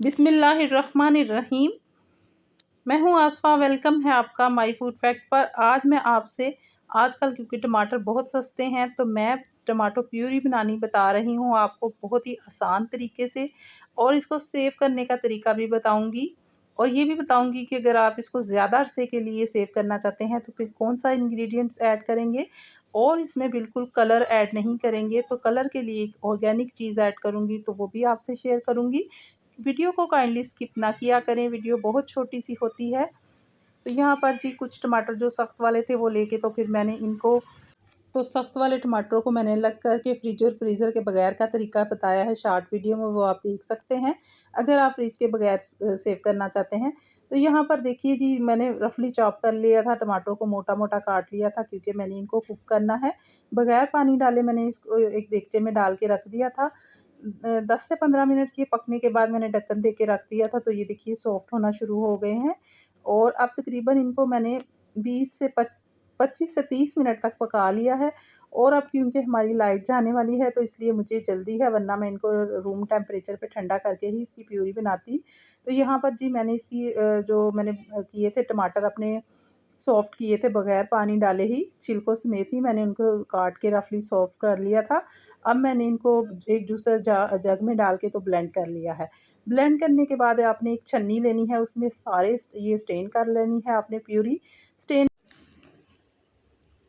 बिस्मिल्लाहिर्रहमानिर्रहीम। मैं हूं आसफ़ा। वेलकम है आपका माय फूड फैक्ट पर। आज मैं आपसे आजकल क्योंकि टमाटर बहुत सस्ते हैं तो मैं टमाटो प्यूरी बनानी बता रही हूं आपको बहुत ही आसान तरीके से, और इसको सेव करने का तरीका भी बताऊंगी। और ये भी बताऊंगी कि अगर आप इसको ज़्यादा अरसे के लिए सेव करना चाहते हैं तो फिर कौन सा इंग्रेडिएंट्स ऐड करेंगे। और इसमें बिल्कुल कलर ऐड नहीं करेंगे, तो कलर के लिए एक ऑर्गेनिक चीज़ ऐड करूंगी तो वो भी आपसे शेयर करूंगी। वीडियो को काइंडली स्किप ना किया करें, वीडियो बहुत छोटी सी होती है। तो यहाँ पर जी कुछ टमाटर जो सख्त वाले थे वो लेके तो फिर मैंने इनको, तो सख्त वाले टमाटरों को मैंने अलग करके फ्रिज और फ्रीज़र के बगैर का तरीका बताया है शॉर्ट वीडियो में, वो आप देख सकते हैं अगर आप फ्रिज के बगैर सेव करना चाहते हैं। तो यहाँ पर देखिए जी मैंने रफली चॉप कर लिया था, टमाटरों को मोटा मोटा काट लिया था क्योंकि मैंने इनको कुक करना है। बगैर पानी डाले मैंने इसको एक देगचे में डाल के रख दिया था। 10 से 15 मिनट ये पकने के बाद मैंने ढक्कन दे के रख दिया था, तो ये देखिए सॉफ्ट होना शुरू हो गए हैं। और अब तकरीबन इनको मैंने 25 से 30 मिनट तक पका लिया है। और अब क्योंकि हमारी लाइट जाने वाली है तो इसलिए मुझे जल्दी है, वरना मैं इनको रूम टेम्परेचर पे ठंडा करके ही इसकी प्यूरी बनाती। तो यहाँ पर जी मैंने इसकी जो मैंने किए थे टमाटर अपने सॉफ्ट किए थे बगैर पानी डाले ही, छिलकों समेत ही मैंने उनको काट के रफली सॉफ्ट कर लिया था। अब मैंने इनको एक जूसर जग में डाल के तो ब्लेंड कर लिया है। ब्लेंड करने के बाद आपने एक छन्नी लेनी है, उसमें सारे ये स्टेन कर लेनी है आपने प्यूरी। स्टेन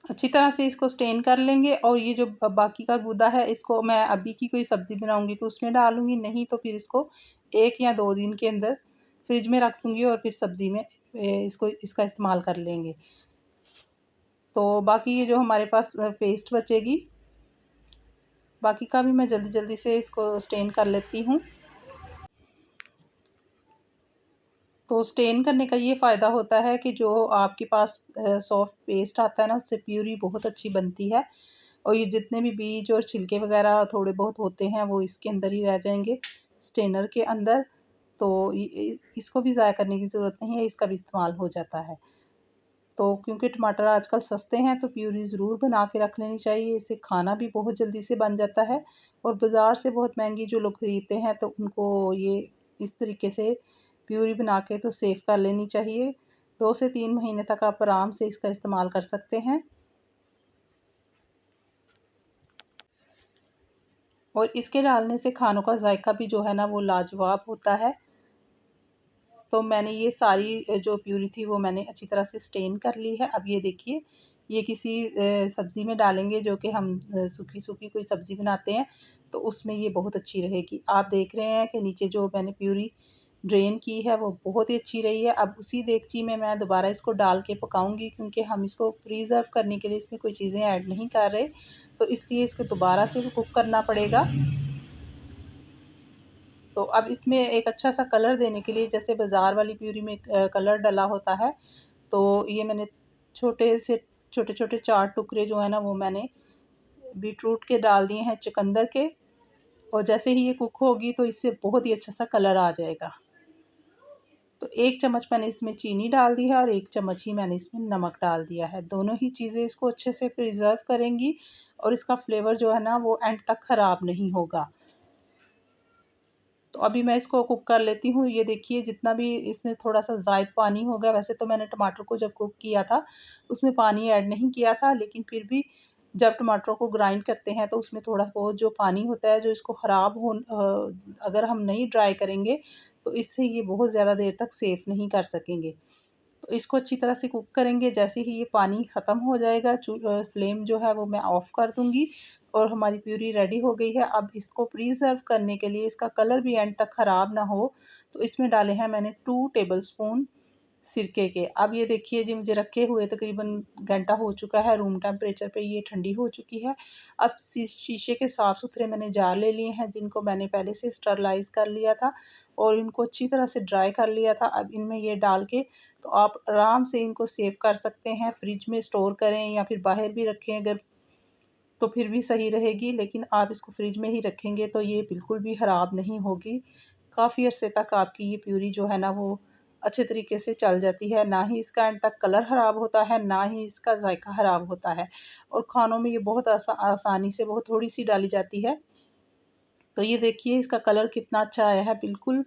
अच्छी तरह से इसको स्टेन कर लेंगे। और ये जो बाकी का गूदा है इसको मैं अभी की कोई सब्ज़ी बनाऊंगी तो उसमें डालूंगी, नहीं तो फिर इसको 1 या 2 दिन के अंदर फ्रिज में रख दूंगी और फिर सब्ज़ी में इसका इस्तेमाल कर लेंगे। तो बाकी ये जो हमारे पास पेस्ट बचेगी, बाकी का भी मैं जल्दी जल्दी से इसको स्टेन कर लेती हूँ। तो स्टेन करने का ये फ़ायदा होता है कि जो आपके पास सॉफ्ट पेस्ट आता है ना, उससे प्यूरी बहुत अच्छी बनती है। और ये जितने भी बीज और छिलके वगैरह थोड़े बहुत होते हैं वो इसके अंदर ही रह जाएंगे, स्टेनर के अंदर। तो इसको भी ज़ाया करने की ज़रूरत नहीं है, इसका भी इस्तेमाल हो जाता है। तो क्योंकि टमाटर आजकल सस्ते हैं तो प्यूरी ज़रूर बना के रख लेनी चाहिए, इससे खाना भी बहुत जल्दी से बन जाता है। और बाज़ार से बहुत महंगी जो लोग ख़रीदते हैं तो उनको ये इस तरीके से प्यूरी बना के तो सेव कर लेनी चाहिए। 2 से 3 महीने तक आप आराम से इसका इस्तेमाल कर सकते हैं। और इसके डालने से खानों का जायका भी जो है ना वो लाजवाब होता है। तो मैंने ये सारी जो प्यूरी थी वो मैंने अच्छी तरह से स्टेन कर ली है। अब ये देखिए ये किसी सब्ज़ी में डालेंगे जो कि हम सूखी-सूखी कोई सब्ज़ी बनाते हैं तो उसमें ये बहुत अच्छी रहेगी। आप देख रहे हैं कि नीचे जो मैंने प्यूरी ड्रेन की है वो बहुत ही अच्छी रही है। अब उसी देगची में मैं दोबारा इसको डाल के पकाऊँगी क्योंकि हम इसको प्रिज़र्व करने के लिए इसमें कोई चीज़ें ऐड नहीं कर रहे, तो इसलिए इसको दोबारा से भी कुक करना पड़ेगा। तो अब इसमें एक अच्छा-सा कलर देने के लिए, जैसे बाज़ार वाली प्यूरी में कलर डला होता है, तो ये मैंने छोटे-छोटे 4 टुकड़े जो है ना वो मैंने बीटरूट के डाल दिए हैं, चुकंदर के। और जैसे ही ये कुक होगी तो इससे बहुत ही अच्छा-सा कलर आ जाएगा। तो 1 चम्मच मैंने इसमें चीनी डाल दी है और 1 चम्मच ही मैंने इसमें नमक डाल दिया है। दोनों ही चीज़ें इसको अच्छे से प्रिज़र्व करेंगी और इसका फ्लेवर जो है ना वो एंड तक ख़राब नहीं होगा। तो अभी मैं इसको कुक कर लेती हूँ। ये देखिए जितना भी इसमें थोड़ा-सा ज़ायद पानी हो गया, वैसे तो मैंने टमाटर को जब कुक किया था, उसमें पानी ऐड नहीं किया था, लेकिन फिर भी जब टमाटरों को ग्राइंड करते हैं तो उसमें थोड़ा बहुत जो पानी होता है जो इसको ख़राब अगर हम नहीं ड्राई करेंगे तो इससे ये बहुत ज़्यादा देर तक सेव नहीं कर सकेंगे। तो इसको अच्छी तरह से कुक करेंगे। जैसे ही ये पानी ख़त्म हो जाएगा फ्लेम जो है वो मैं ऑफ़ कर दूँगी और हमारी प्यूरी रेडी हो गई है। अब इसको प्रिज़र्व करने के लिए, इसका कलर भी एंड तक ख़राब ना हो, तो इसमें डाले हैं मैंने 2 टेबलस्पून सिरके के। अब ये देखिए जी मुझे रखे हुए तकरीबन घंटा हो चुका है, रूम टेम्परेचर पे ये ठंडी हो चुकी है। अब शीशे के साफ़-सुथरे मैंने जार ले लिए हैं जिनको मैंने पहले से स्टरलाइज़ कर लिया था और इनको अच्छी तरह से ड्राई कर लिया था। अब इनमें ये डाल के तो आप आराम से इनको सेव कर सकते हैं, फ्रिज में स्टोर करें या फिर बाहर भी रखें अगर, तो फिर भी सही रहेगी। लेकिन आप इसको फ्रिज में ही रखेंगे तो ये बिल्कुल भी ख़राब नहीं होगी। काफ़ी अरसे तक आपकी ये प्यूरी जो है ना वो अच्छे तरीके से चल जाती है। ना ही इसका एंड तक कलर ख़राब होता है, ना ही इसका जायका ख़राब होता है। और खानों में ये बहुत आसानी से बहुत थोड़ी-सी डाली जाती है। तो ये देखिए इसका कलर कितना अच्छा आया है, बिल्कुल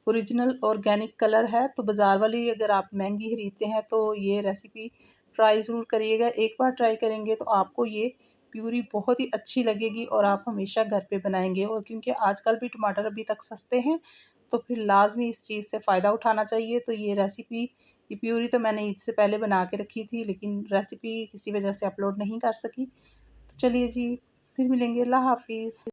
ओरिजिनल ऑर्गेनिक कलर है। तो बाज़ार वाली अगर आप महंगी खरीदते हैं तो ये रेसिपी ट्राई ज़रूर करिएगा। एक बार ट्राई करेंगे तो आपको ये प्यूरी बहुत ही अच्छी लगेगी और आप हमेशा घर पे बनाएंगे। और क्योंकि आजकल भी टमाटर अभी तक सस्ते हैं तो फिर लाजमी इस चीज़ से फ़ायदा उठाना चाहिए। तो ये रेसिपी, ये प्यूरी तो मैंने ईद से पहले बना के रखी थी, लेकिन रेसिपी किसी वजह से अपलोड नहीं कर सकी। तो चलिए जी, फिर मिलेंगे। अल्लाह हाफ़िज़।